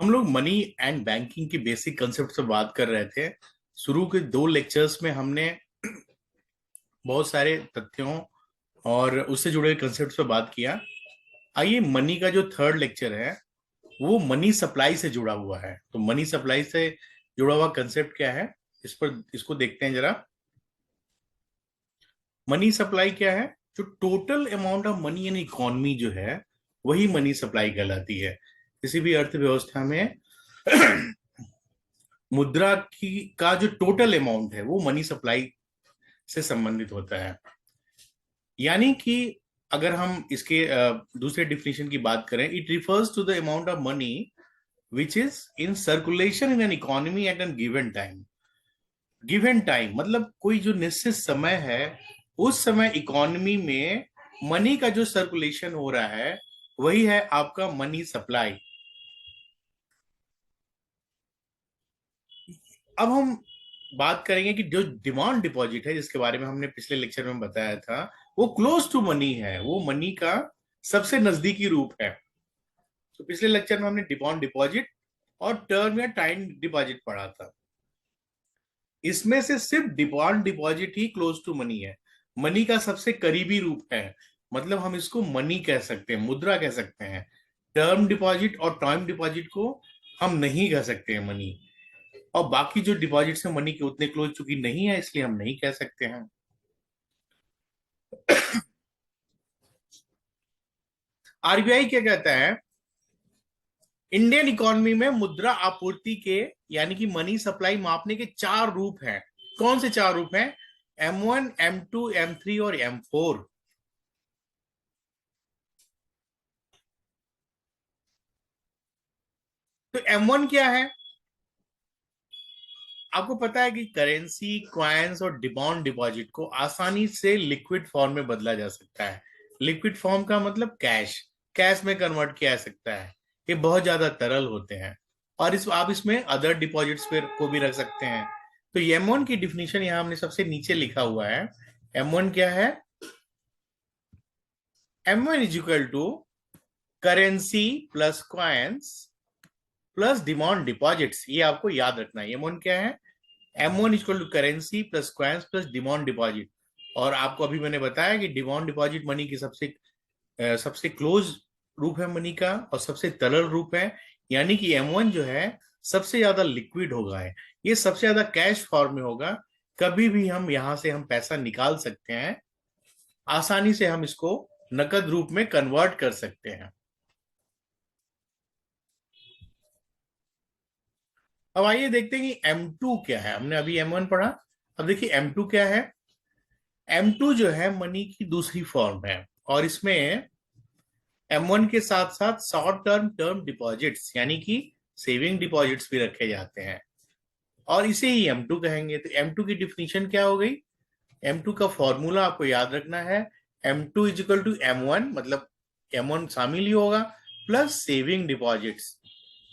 हम लोग money and banking की बेसिक कंसेप्ट से बात कर रहे थे। शुरू के दो लेक्चर्स में हमने बहुत सारे तथ्यों और उससे जुड़े कंसेप्ट पे बात किया। आइए, मनी का जो थर्ड लेक्चर है वो मनी सप्लाई से जुड़ा हुआ है। तो मनी सप्लाई से जुड़ा हुआ कंसेप्ट क्या है, इसको देखते हैं जरा। मनी सप्लाई क्या है? जो total amount of money in economy जो है वही मनी सप्लाई कहलाती है। किसी भी अर्थव्यवस्था में मुद्रा की का जो टोटल अमाउंट है वो मनी सप्लाई से संबंधित होता है। यानी कि अगर हम इसके दूसरे डिफिनेशन की बात करें, it refers to the amount of money which is in circulation in an economy at an given time. Given time मतलब कोई जो निश्चित समय है, उस समय इकोनॉमी में मनी का जो सर्कुलेशन हो रहा है वही है आपका मनी सप्लाई। अब हम बात करेंगे कि जो डिमांड डिपॉजिट है, जिसके बारे में हमने पिछले लेक्चर में बताया था, वो क्लोज टू मनी है, वो मनी का सबसे नजदीकी रूप है। तो पिछले लेक्चर में हमने डिमांड डिपॉजिट और टर्म या टाइम डिपॉजिट पढ़ा था। इसमें से सिर्फ डिमांड डिपॉजिट ही क्लोज टू मनी है, मनी का सबसे करीबी रूप है। मतलब हम इसको मनी कह सकते हैं, मुद्रा कह सकते हैं। टर्म डिपॉजिट और टाइम डिपॉजिट को हम नहीं कह सकते हैं मनी। और बाकी जो डिपॉजिट्स हैं मनी के उतने क्लोज चूंकि नहीं है, इसलिए हम नहीं कह सकते हैं। आरबीआई क्या कहता है? इंडियन इकोनॉमी में मुद्रा आपूर्ति के यानी कि मनी सप्लाई मापने के चार रूप हैं। कौन से चार रूप हैं? M1, M2, M3 और M4। तो M1 क्या है? आपको पता है कि करेंसी, क्वाइंस और डिमांड डिपॉजिट को आसानी से लिक्विड फॉर्म में बदला जा सकता है। लिक्विड फॉर्म का मतलब कैश, कैश में कन्वर्ट किया जा सकता है। ये बहुत ज्यादा तरल होते हैं। और आप इसमें अदर डिपॉजिट्स पे को भी रख सकते हैं। तो M1 की डिफिनीशन यहां हमने सबसे नीचे लिखा हुआ है। M1 क्या है? M1 is equal to currency plus coins plus demand deposits. ये आपको याद रखना है। M1 क्या है? M1 equal to currency plus coins plus demand deposit. और आपको अभी मैंने बताया कि डिमांड डिपॉजिट मनी की सबसे क्लोज रूप है मनी का, और सबसे तरल रूप है। यानी कि M1 जो है सबसे ज्यादा लिक्विड होगा है, ये सबसे ज्यादा कैश फॉर्म में होगा। कभी भी हम यहां से हम पैसा निकाल सकते हैं, आसानी से हम इसको नकद रूप में कन्वर्ट कर सकते हैं। अब आइए देखते हैं कि M2 क्या है। हमने अभी M1 पढ़ा, अब देखिए M2 क्या है। M2 जो है मनी की दूसरी फॉर्म है, और इसमें M1 के साथ साथ शॉर्ट टर्म टर्म डिपॉजिट्स यानी कि सेविंग डिपॉजिट्स भी रखे जाते हैं, और इसे ही M2 कहेंगे। तो M2 की डिफिनीशन क्या हो गई? M2 का फॉर्मूला आपको याद रखना है। M2 is equal to M1, मतलब M1 शामिल ही होगा, प्लस सेविंग डिपॉजिट्स।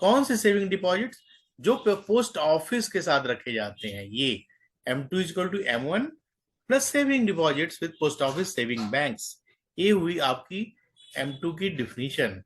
कौन से सेविंग डिपॉजिट्स? जो पोस्ट ऑफिस के साथ रखे जाते हैं, ये M2 is equal to M1 plus saving deposits with post office saving banks. ये हुई आपकी M2 की डिफिनीशन।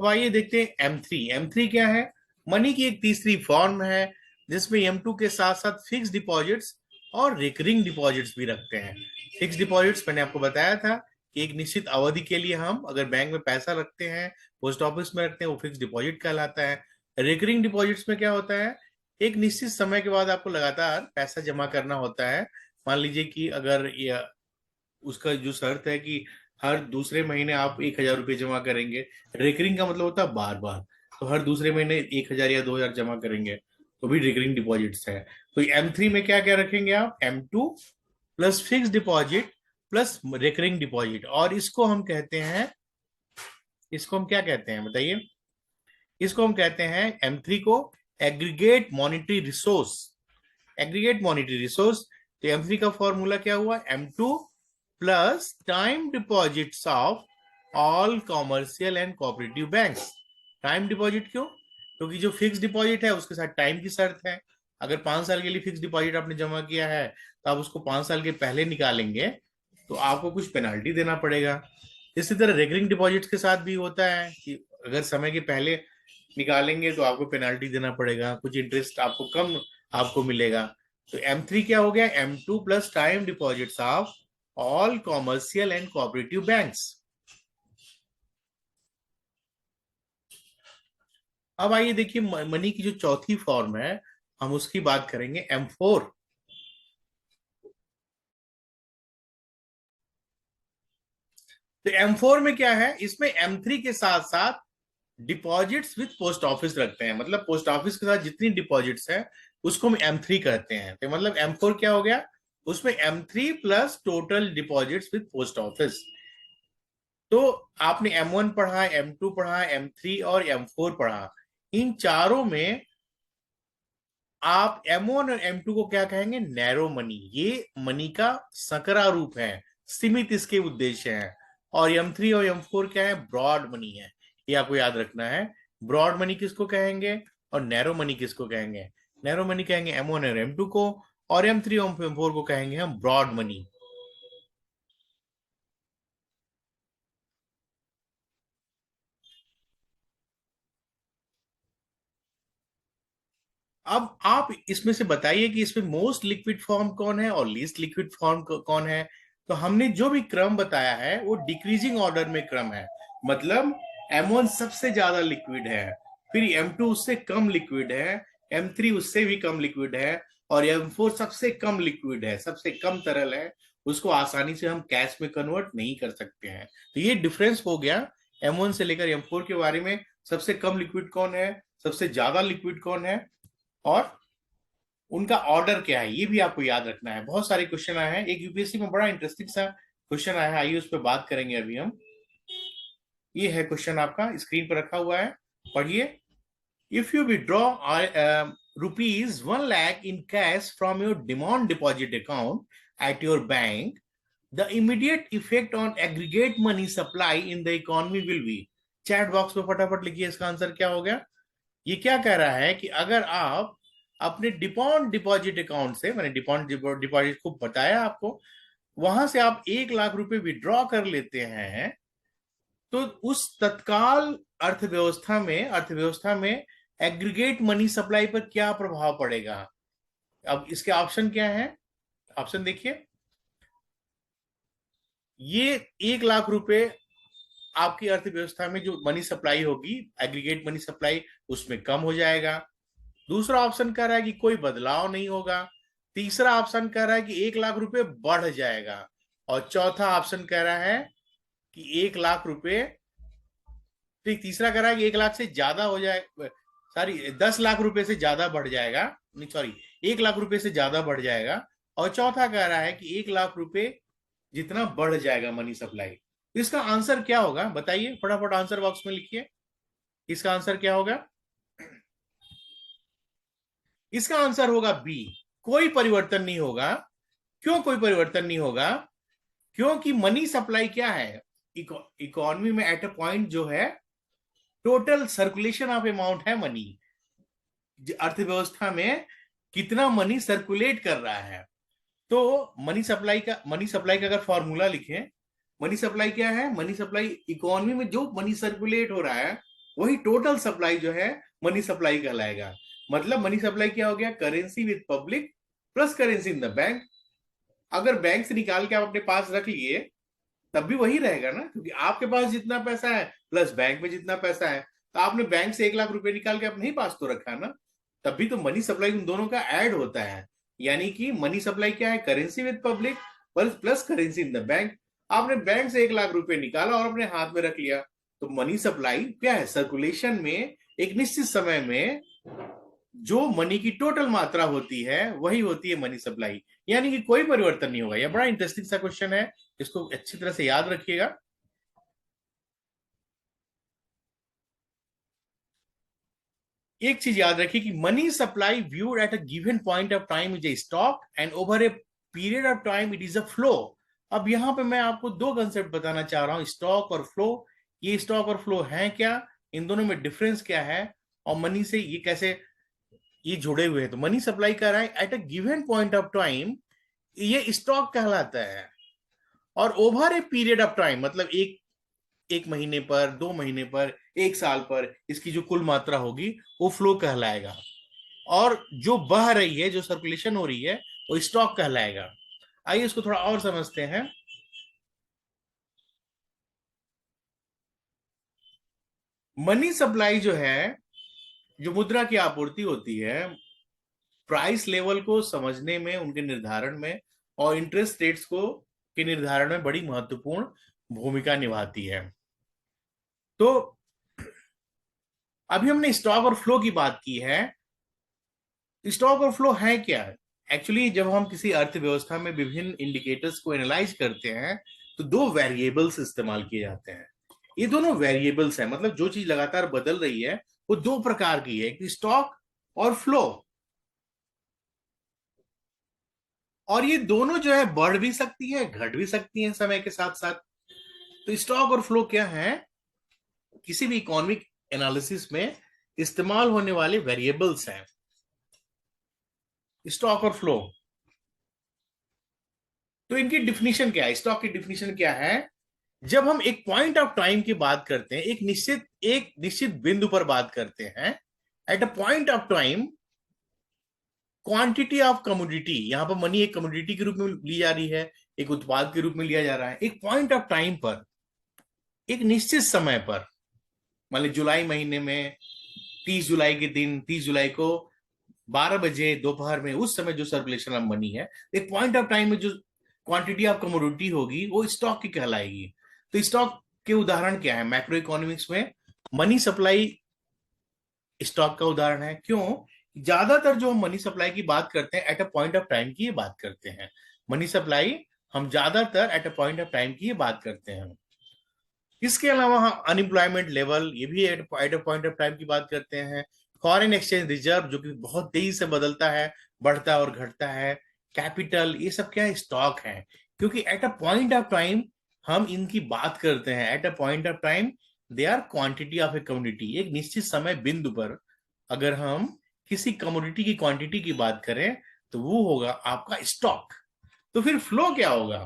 अब आइए देखते हैं M3। M3 क्या है? मनी की एक तीसरी फॉर्म है, जिसमें M2 के साथ साथ फिक्स डिपॉजिट्स और रिकरिंग डिपॉजिट्स भी रखते हैं। फिक्स डिपॉजिट्स मैंने आपको बताया था कि एक निश्चित अवधि के लिए हम अगर बैंक में पैसा रखते हैं, पोस्ट ऑफिस में रखते हैं, वो फिक्स डिपॉजिट कहलाता है। रिकरिंग डिपॉजिट्स में क्या होता है? एक निश्चित समय के बाद आपको लगातार पैसा जमा करना होता है। मान लीजिए कि अगर उसका जो शर्त है कि हर दूसरे महीने आप 1,000 रुपये जमा करेंगे। रिकरिंग का मतलब होता है बार बार। तो हर दूसरे महीने 1,000 या 2,000 जमा करेंगे, तो भी रिकरिंग डिपॉजिट्स है। तो M3 में क्या क्या रखेंगे आप? M2 plus fix deposit plus recurring deposit. और इसको हम क्या कहते हैं बताइए? इसको हम कहते हैं M3 को aggregate monetary resource. Aggregate monetary resource. तो M3 का फॉर्मूला क्या हुआ? M2 plus time deposits of all commercial and cooperative banks. Time deposit क्यों? क्योंकि जो फिक्स डिपॉजिट है उसके साथ टाइम की शर्त है। अगर 5 साल के लिए फिक्स डिपॉजिट आपने जमा किया है, तो आप उसको 5 साल के पहले निकालेंगे तो आपको कुछ पेनाल्टी देना पड़ेगा। इसी तरह रेकरिंग डिपॉजिट्स के साथ भी होता है कि अगर समय के पहले निकालेंगे तो आपको पेनाल्टी देना पड़ेगा, कुछ इंटरेस्ट आपको कम आपको मिलेगा। तो M3 क्या हो गया, M2 plus time deposits of all commercial and cooperative banks. अब आइए देखिए मनी की जो चौथी फॉर्म है हम उसकी बात करेंगे, M4। तो M4 में क्या है, इसमें M3 के साथ साथ डिपॉजिट्स विद पोस्ट ऑफिस रखते हैं, मतलब पोस्ट ऑफिस के साथ जितनी डिपॉजिट्स है उसको हम M3 कहते हैं। तो मतलब M4 क्या हो गया, उसमें M3 plus total deposits with post office. तो आपने M1 पढ़ा, M2 पढ़ा, M3 और M4 पढ़ा। इन चारों में आप M1 और M2 को क्या कहेंगे, नैरो मनी। ये मनी का संकरा रूप है, सीमित इसके उद्देश्य हैं। और M3 और M4 क्या है, ब्रॉड मनी है। ये आपको याद रखना है, ब्रॉड मनी किसको कहेंगे और नैरो मनी किसको कहेंगे। नैरो मनी कहेंगे M1 और M2 को, और M3 और M4 को कहेंगे हम ब्रॉड मनी। अब आप इसमें से बताइए कि इसमें मोस्ट लिक्विड फॉर्म कौन है और लीस्ट लिक्विड फॉर्म कौन है। तो हमने जो भी क्रम बताया है वो डिक्रीजिंग ऑर्डर में क्रम है, मतलब M1 सबसे ज्यादा लिक्विड है, फिर M2 उससे कम लिक्विड है, M3 उससे भी कम लिक्विड है, और M4 सबसे कम लिक्विड है, सबसे कम तरल है। उसको आसानी से हम कैश में कन्वर्ट नहीं कर सकते हैं। तो ये डिफरेंस हो गया M1 से लेकर M4 के बारे में। सबसे कम लिक्विड कौन है, सबसे ज्यादा लिक्विड कौन है, और उनका ऑर्डर क्या है, ये भी आपको याद रखना है। बहुत सारे क्वेश्चन आए हैं, एक यूपीएससी में बड़ा इंटरेस्टिंग सा क्वेश्चन आया है, आइए उस पर बात करेंगे अभी हम। ये है क्वेश्चन, आपका स्क्रीन पर रखा हुआ है, पढ़िए। If you withdraw ₹1 lakh in cash from your demand deposit account at your bank, the immediate effect on aggregate money supply in the economy will be। Chat box में फटाफट लिखिए इसका आंसर क्या हो गया। ये क्या कह रहा है कि अगर आप अपने डिपॉजिट डिपॉजिट अकाउंट से, मैंने डिपॉजिट डिपॉजिट को बताया आपको, वहां से आप 1 लाख रुपए विड्रॉ कर लेते हैं, तो उस तत्काल अर्थव्यवस्था में एग्रीगेट मनी सप्लाई पर क्या प्रभाव पड़ेगा। अब इसके ऑप्शन क्या है, ऑप्शन देखिए। ये 1 लाख रुपए आपकी अर्थव्यवस्था में जो मनी सप्लाई होगी, एग्रीगेट मनी सप्लाई, उसमें कम हो जाएगा। दूसरा ऑप्शन कह रहा है कि कोई बदलाव नहीं होगा। तीसरा ऑप्शन कह रहा है कि 1 लाख रुपए बढ़ जाएगा। और चौथा ऑप्शन कह रहा है कि 1 लाख रुपए, तो तीसरा कह रहा है कि 1 लाख से ज्यादा हो जाए, सॉरी 10 लाख रुपए से ज्यादा बढ़ जाएगा, नहीं सॉरी 1 लाख रुपए से ज्यादा बढ़ जाएगा। और चौथा कह रहा है कि 1 लाख रुपए जितना बढ़ जाएगा मनी सप्लाई। तो इसका आंसर क्या होगा बताइए, फटाफट आंसर बॉक्स में लिखिए, इसका आंसर क्या होगा। इसका आंसर होगा बी, कोई परिवर्तन नहीं होगा। क्यों कोई परिवर्तन नहीं होगा, क्योंकि मनी सप्लाई क्या है, इकोनॉमी में एट अ पॉइंट जो है टोटल सर्कुलेशन ऑफ अमाउंट है मनी, अर्थव्यवस्था में कितना मनी सर्कुलेट कर रहा है। तो मनी सप्लाई का अगर फॉर्मूला लिखें, मनी सप्लाई क्या है, मनी सप्लाई इकोनॉमी में जो मनी सर्कुलेट हो रहा है वही टोटल सप्लाई जो है मनी सप्लाई कहलाएगा। मतलब मनी सप्लाई क्या हो गया, currency with public plus currency in the bank. अगर बैंक से निकाल के आप अपने पास रख लिए तब भी वही रहेगा ना, क्योंकि आपके पास जितना पैसा है प्लस बैंक में जितना पैसा है, तो आपने बैंक से 1 लाख रुपए निकाल के अपने ही पास तो रखा है ना, तब भी तो मनी सप्लाई उन दोनों का ऐड होता है। यानी कि मनी सप्लाई क्या है, currency with public plus currency in the bank. आपने बैंक से 1 लाख रुपए निकाला और अपने हाथ में रख लिया, तो मनी सप्लाई क्या है, सर्कुलेशन में एक निश्चित समय में जो मनी की टोटल मात्रा होती है वही होती है मनी सप्लाई। यानी कि कोई परिवर्तन नहीं होगा। यह बड़ा इंटरेस्टिंग सा क्वेश्चन है, इसको अच्छी तरह से याद रखिएगा। एक चीज याद रखिए कि money supply viewed at a given point of time is a stock and over a period of time it is a flow. अब यहां पे मैं आपको दो कंसेप्ट बताना चाह रहा हूं, स्टॉक और फ्लो। ये स्टॉक और फ्लो है क्या, इन दोनों में डिफरेंस क्या है, और मनी से ये कैसे ये जुड़े हुए हैं। तो मनी सप्लाई कर रहा है at a given point of time, ये स्टॉक कहलाता है। और over a period of time मतलब एक एक महीने पर, 2 महीने पर, एक साल पर इसकी जो कुल मात्रा होगी वो फ्लो कहलाएगा। और जो बह रही है, जो सर्कुलेशन हो रही है, वो स्टॉक कहलाएगा। आइए इसको थोड़ा और समझते हैं। मनी सप्लाई जो है, जो मुद्रा की आपूर्ति होती है, प्राइस लेवल को समझने में, उनके निर्धारण में और इंटरेस्ट रेट्स को के निर्धारण में बड़ी महत्वपूर्ण भूमिका निभाती है। तो अभी हमने स्टॉक और फ्लो की बात की है। स्टॉक और फ्लो है क्या? एक्चुअली जब हम किसी अर्थव्यवस्था में विभिन्न इंडिकेटर्स को एनालाइज करते हैं तो दो वेरिएबल्स इस्तेमाल किए जाते हैं। ये दोनों वेरिएबल्स हैं, मतलब जो चीज लगातार बदल रही है वो दो प्रकार की है, एक स्टॉक और फ्लो। और ये दोनों जो है बढ़ भी सकती है, घट भी सकती है समय के साथ साथ। तो स्टॉक और फ्लो क्या है? किसी भी इकोनॉमिक एनालिसिस में इस्तेमाल होने वाले वेरिएबल्स हैं, स्टॉक और फ्लो। तो इनकी डिफिनीशन क्या है? स्टॉक की डिफिनीशन क्या है? जब हम एक पॉइंट ऑफ टाइम की बात करते हैं, एक निश्चित बिंदु पर बात करते हैं, at a point of time, quantity of commodity, यहां पर मनी एक कमोडिटी के रूप में ली जा रही है, एक उत्पाद के रूप में लिया जा रहा है। एक पॉइंट ऑफ टाइम पर, एक निश्चित समय पर, मान ली जुलाई महीने में 30 जुलाई के दिन, 30 जुलाई को 12 बजे दोपहर में, उस समय जो सर्कुलेशन ऑफ मनी है, एक पॉइंट ऑफ टाइम में जो क्वांटिटी ऑफ कमोडिटी होगी वो स्टॉक की कहलाएगी। तो स्टॉक के उदाहरण क्या है? मैक्रो इकोनॉमिक्स में मनी सप्लाई स्टॉक का उदाहरण है। क्यों? ज्यादातर जो हम मनी सप्लाई की बात करते हैं at a point of time की ये बात करते हैं। मनी सप्लाई हम ज्यादातर eight a point of time की ये बात करते हैं। इसके अलावा अनएम्प्लॉयमेंट लेवल, ये भी eight a point of time की बात करते हैं। फॉरेन एक्सचेंज रिजर्व, जो कि बहुत तेजी से बदलता है, बढ़ता और घटता है। कैपिटल, ये सब क्या है? स्टॉक है। क्योंकि at a point of time हम इनकी बात करते हैं। At a point of time they are quantity of a community. एक निश्चित समय बिंदु पर अगर हम किसी कमोडिटी की क्वांटिटी की बात करें तो वो होगा आपका स्टॉक। तो फिर फ्लो क्या होगा?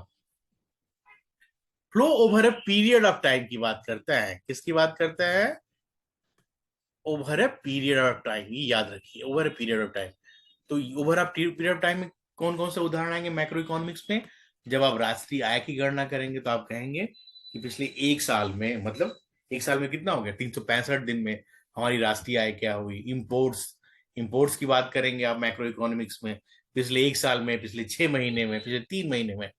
Flow over a period of time की बात करता है। किसकी बात करता है? Over a period of time, ये याद रखिए, over a period of time. तो over a period of time में कौन कौन से उदाहरण आएंगे मैक्रो इकोनॉमिक्स में? जब आप राष्ट्रीय आय की गणना करेंगे तो आप कहेंगे कि पिछले एक साल में, मतलब एक साल में कितना हो गया, 365 दिन में हमारी राष्ट्रीय आय क्या हुई। इंपोर्ट्स, इंपोर्ट्स की बात करेंगे आप मैक्रो इकोनॉमिक्स में, पिछले एक साल में, पिछले 6 महीने में, पिछले 3 महीने में।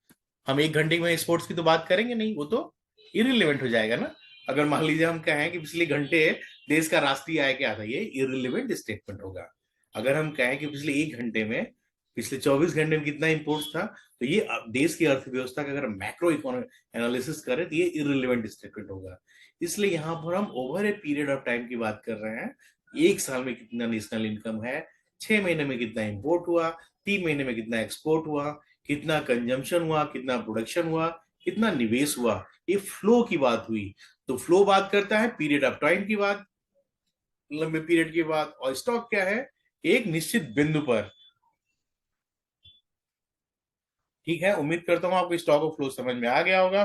हम एक घंटे में स्पोर्ट्स की तो बात करेंगे नहीं, वो तो इरिलेवेंट हो जाएगा ना। अगर मान लीजिए हम कहें कि पिछले घंटे देश का राष्ट्रीय आय क्या था, ये इरिलेवेंट स्टेटमेंट होगा। अगर हम कहें कि पिछले एक घंटे में, पिछले 24 घंटे में कितना इंपोर्ट्स था, तो ये देश की अर्थव्यवस्था का अगर मैक्रो इकोनॉमिक एनालिसिस करें तो ये इरिलेवेंट स्टेटमेंट होगा। इसलिए यहाँ पर हम over a period of time की बात कर रहे हैं। एक साल में कितना नेशनल इनकम है, 6 महीने में कितना इंपोर्ट हुआ, 3 महीने में कितना एक्सपोर्ट हुआ, कितना कंजम्पशन हुआ, कितना प्रोडक्शन हुआ, कितना निवेश हुआ, ये फ्लो की बात हुई। तो फ्लो बात करता है पीरियड ऑफ टाइम की बात, लंबे पीरियड की बात। और स्टॉक क्या है? एक निश्चित बिंदु पर। ठीक है, उम्मीद करता हूं आपको स्टॉक और फ्लो समझ में आ गया होगा।